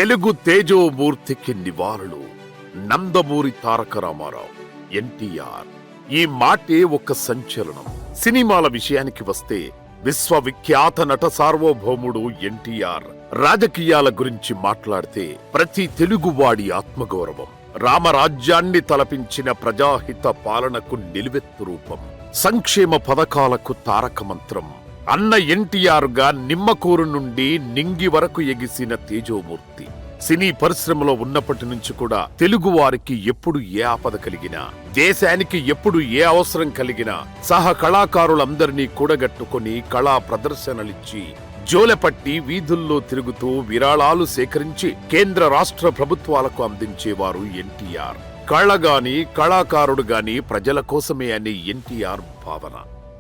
తెలుగు తేజోమూర్తికి నివాళులు. నందమూరి తారక రామారావు, ఎన్టీఆర్. ఈ మాటే ఒక సంచలనం. సినిమాల విషయానికి వస్తే విశ్వవిఖ్యాత నట సార్వభౌముడు ఎన్టీఆర్. రాజకీయాల గురించి మాట్లాడితే ప్రతి తెలుగువాడి ఆత్మగౌరవం. రామరాజ్యాన్ని తలపించిన ప్రజాహిత పాలనకు నిలువెత్తు రూపం. సంక్షేమ పథకాలకు తారక మంత్రం. అన్న ఎన్టీఆర్ గా నిమ్మకూరు నుండి నింగి వరకు ఎగిసిన తేజోమూర్తి. సినీ పరిశ్రమలో ఉన్నప్పటి నుంచి కూడా తెలుగు వారికి ఎప్పుడు ఏ ఆపద కలిగినా, దేశానికి ఎప్పుడు ఏ అవసరం కలిగినా సహ కళాకారులందరినీ కూడగట్టుకుని కళా ప్రదర్శనలిచ్చి జోలెపట్టి వీధుల్లో తిరుగుతూ విరాళాలు సేకరించి కేంద్ర రాష్ట్ర ప్రభుత్వాలకు అందించేవారు ఎన్టీఆర్. కళగాని కళాకారుడు గాని ప్రజల కోసమే అనే ఎన్టీఆర్ భావన.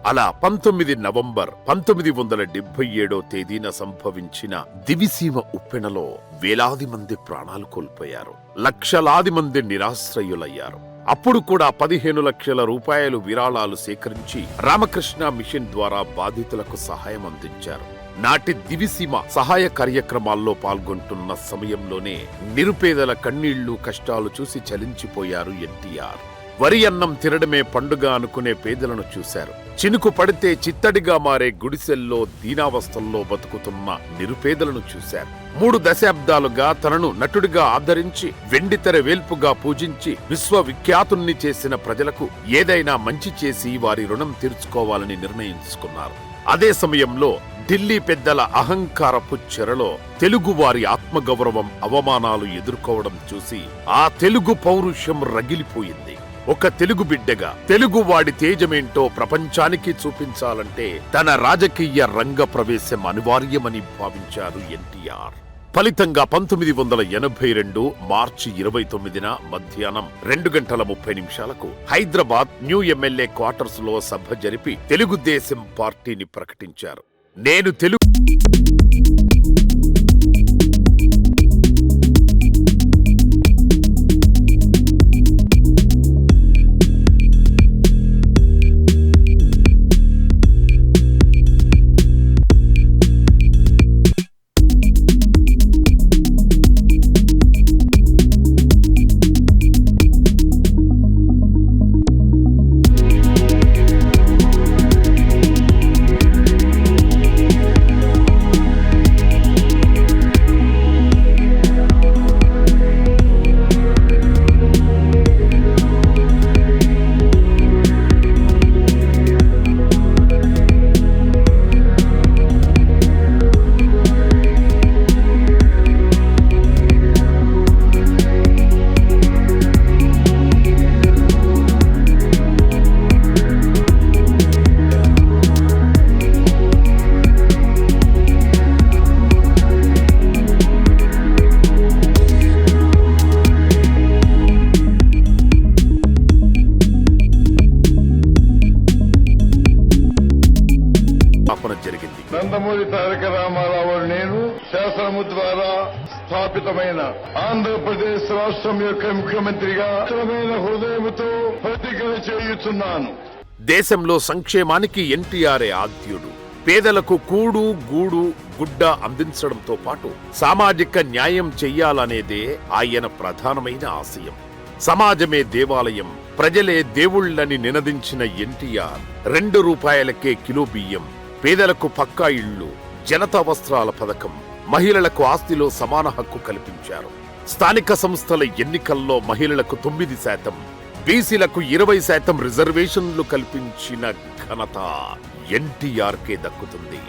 అలా 19 నవంబర్ 1977 సంభవించిన దివిసీమ ఉప్పెనలో వేలాది మంది ప్రాణాలు కోల్పోయారు. లక్షలాది మంది నిరాశ్రయులయ్యారు. అప్పుడు కూడా 15 లక్షల రూపాయలు విరాళాలు సేకరించి రామకృష్ణ మిషన్ ద్వారా బాధితులకు సహాయం అందించారు. నాటి దివిసీమ సహాయ కార్యక్రమాల్లో పాల్గొంటున్న సమయంలోనే నిరుపేదల కన్నీళ్లు కష్టాలు చూసి చలించిపోయారు ఎన్టీఆర్. వరి అన్నం తినడమే పండుగ అనుకునే పేదలను చూశారు. చినుకు పడితే చిత్తడిగా మారే గుడిసెల్లో దీనావస్థల్లో బతుకుతున్న నిరుపేదలను చూశారు. 3 దశాబ్దాలుగా తనను నటుడిగా ఆదరించి వెండితెర వేల్పుగా పూజించి విశ్వవిఖ్యాతుణ్ణి చేసిన ప్రజలకు ఏదైనా మంచి చేసి వారి రుణం తీర్చుకోవాలని నిర్ణయించుకున్నారు. అదే సమయంలో ఢిల్లీ పెద్దల అహంకారపు చెరలో తెలుగు వారి ఆత్మగౌరవం అవమానాలు ఎదుర్కోవడం చూసి ఆ తెలుగు పౌరుషం రగిలిపోయింది. ఒక తెలుగు బిడ్డగా తెలుగు వాడి తేజమేంటో ప్రపంచానికి చూపించాలంటే తన రాజకీయ రంగ ప్రవేశం అనివార్యమని భావించారు ఎన్టీఆర్. ఫలితంగా 1982 మార్చి 29న మధ్యాహ్నం 2:30 హైదరాబాద్ న్యూ ఎమ్మెల్యే క్వార్టర్స్ లో సభ జరిపి తెలుగుదేశం పార్టీని ప్రకటించారు. నేను తెలుగు జరిగింది. నందమూరి తారక రామారావు నేను శాసనము ద్వారా స్థాపితమైన ఆంధ్రప్రదేశ్ రాష్ట్రం యొక్క ముఖ్యమంత్రిగా హృదయంతో ప్రతిజ్ఞ చేయుచున్నాను. దేశంలో సంక్షేమానికి ఎన్టీఆర్ఏ ఆద్యుడు. పేదలకు కూడు గూడు గుడ్డ అందించడంతో పాటు సామాజిక న్యాయం చెయ్యాలనేదే ఆయన ప్రధానమైన ఆశయం. సమాజమే దేవాలయం, ప్రజలే దేవుళ్లని నినదించిన ఎన్టీఆర్ 2 రూపాయలకే కిలో బియ్యం, పేదలకు పక్కా ఇళ్లు, జనతా వస్త్రాల పథకం, మహిళలకు ఆస్తిలో సమాన హక్కు కల్పించారు. స్థానిక సంస్థల ఎన్నికల్లో మహిళలకు 9%, బీసీలకు 20% రిజర్వేషన్లు కల్పించిన ఘనత ఎన్టీఆర్కే దక్కుతుంది.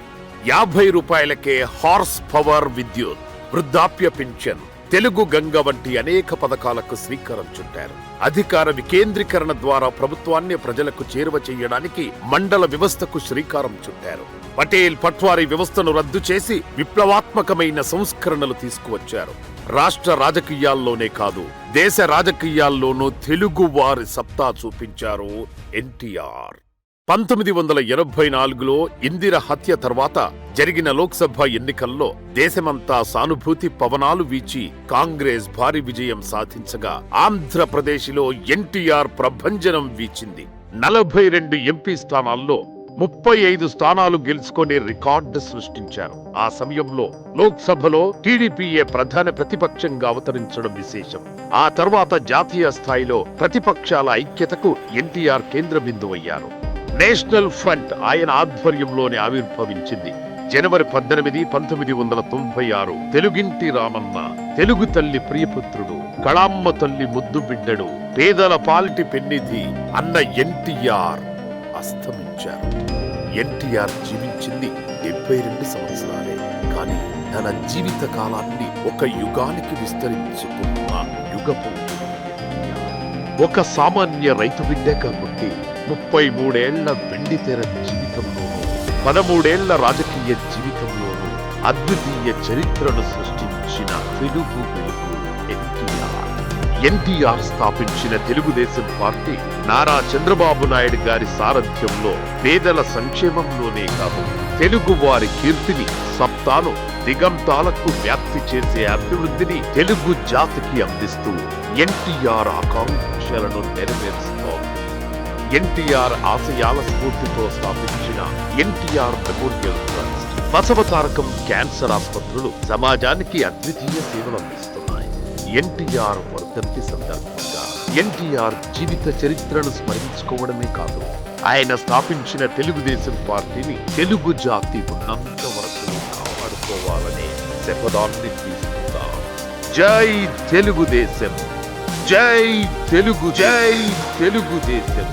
50 రూపాయలకే హార్స్ పవర్ విద్యుత్, వృద్ధాప్య పింఛన్, తెలుగు గంగ వంటి అనేక పథకాలకు శ్రీకారం చుట్టారు. అధికార వికేంద్రీకరణ ద్వారా ప్రభుత్వాన్ని ప్రజలకు చేరువ చేయడానికి మండల వ్యవస్థకు శ్రీకారం చుట్టారు. పటేల్ పట్వారీ వ్యవస్థను రద్దు చేసి విప్లవాత్మకమైన సంస్కరణలు తీసుకువచ్చారు. రాష్ట్ర రాజకీయాల్లోనే కాదు, దేశ రాజకీయాల్లోనూ తెలుగు వారి సత్తా చూపించారు ఎన్టీఆర్. 1984లో ఇందిర హత్య తర్వాత జరిగిన లోక్సభ ఎన్నికల్లో దేశమంతా సానుభూతి పవనాలు వీచి కాంగ్రెస్ భారీ విజయం సాధించగా ఆంధ్రప్రదేశ్లో ఎన్టీఆర్ ప్రభంజనం వీచింది. 42 ఎంపీ స్థానాల్లో 35 స్థానాలు గెలుచుకొని రికార్డు సృష్టించారు. ఆ సమయంలో లోక్సభలో టీడీపీయే ప్రధాన ప్రతిపక్షంగా అవతరించడం విశేషం. ఆ తర్వాత జాతీయ స్థాయిలో ప్రతిపక్షాల ఐక్యతకు ఎన్టీఆర్ కేంద్ర బిందువయ్యారు. నేషనల్ ఫ్రంట్ ఆయన ఆధ్వర్యంలోనే ఆవిర్భవించింది. జనవరి 18, 1996 తెలుగింటి రామన్న, తెలుగు తల్లి ప్రియపుత్రుడు, కళామ్మ తల్లి ముద్దు బిడ్డడు, పేదల పాలిటి పెన్నిధి అన్న ఎన్టీఆర్ అస్తమించారు. ఎన్టీఆర్ జీవించింది 72 సంవత్సరాలే. కానీ తన జీవిత కాలాన్ని ఒక యుగానికి విస్తరించుకున్న యుగపు ఒక సామాన్య రైతు బిడ్డగా పుట్టి 33 ఏళ్ల వెండితెర జీవితంలోనూ 13 ఏళ్ల రాజకీయ జీవితంలోనూ అద్వితీయ చరిత్రను సృష్టించిన తెలుగు వెలుగు ఎన్టీఆర్ స్థాపించిన తెలుగుదేశం పార్టీ నారా చంద్రబాబు నాయుడు గారి సారథ్యంలో పేదల సంక్షేమంలోనే కాదు, తెలుగు వారి కీర్తిని సప్తాను దిగంతాలకు వ్యాప్తి చేసే అభివృద్ధిని తెలుగు జాతికి అందిస్తూ ఎన్టీఆర్ ఆకాంక్షలను నెరవేరుస్తోంది. ఎన్టీఆర్ ఆశయాల స్ఫూర్తితో స్థాపించిన NTR memorial trust, Basavatarakam cancer ఆసుపత్రులు సమాజానికి అద్వితీయ సేవలు అందిస్తున్నాయి. ఎన్టీఆర్ వర్ధంతి సందర్భంగా ఎన్టీఆర్ జీవిత చరిత్రను స్మరించుకోవడమే కాదు, ఆయన స్థాపించిన తెలుగుదేశం పార్టీని తెలుగు జాతి ఉన్నంత వరకు కాపాడుకోవాలనే శపథాన్ని తీసుకుందాం. జై తెలుగుదేశం, జై తెలుగుదేశం.